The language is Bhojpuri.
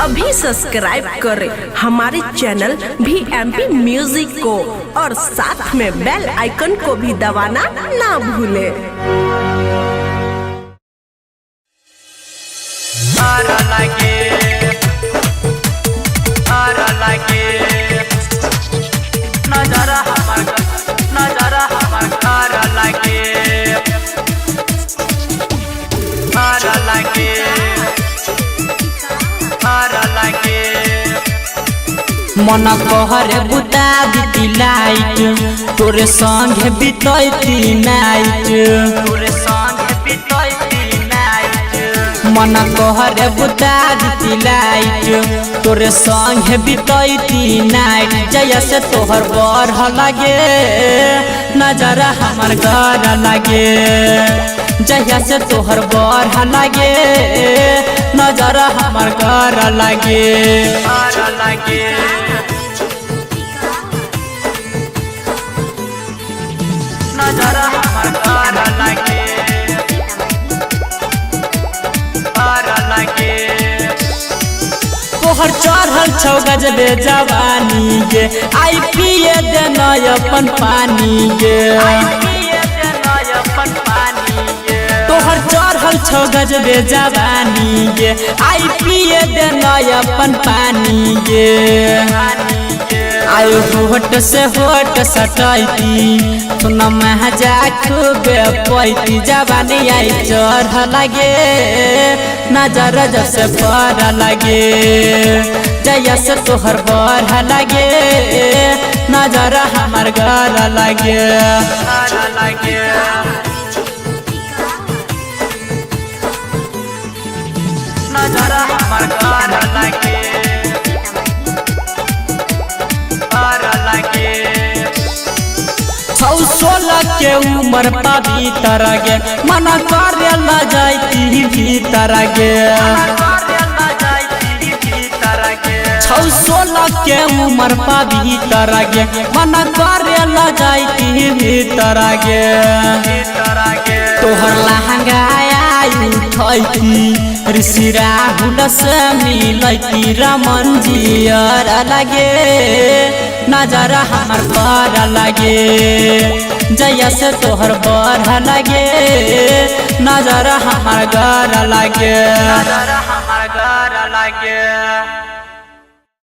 अभी सब्सक्राइब करें हमारे चैनल VMP म्यूजिक को और साथ में बेल आइकन को भी दबाना ना भूलें। मन कहरे बुता दी लाइट तोरे संग बितैती नाइट मन कहरे बुता दी लाइट तोरे संग बितैती नाइट जया से तोहर बढ़ लगे नजर हमर घर लगे जया से तोहर बढ़ लगे नजर हमर घर लगे नजर हमर घर लगे तोहर चढ़ल छौ गजबे जवानी गे आई पिए देना अपन पानी गे तोहर चढ़ल छौ गजबे जवानी गे आई पिए देना अपन पानी गे आयो होट से होट सटैती सुन महजा खूबे पैती जवानी आई चढ़ लगे नजर जब से बढ़ लगे जया से तोहर बढ़ लगे नजर हमर घर लगे नजर हमर घर लगे सोलह के उम्र पवित्र गे मन करे न जाती भीतर गे 16 के उम्र पवित्र गे मन करे न जाती भीतर गे तोहर लहंगा उठैती ऋषि राहुल से मिलती रमन जियर लगे नजर हमर बढ़ लगे जया से तोहर बढ़ लगे नजर हमर घर लगे।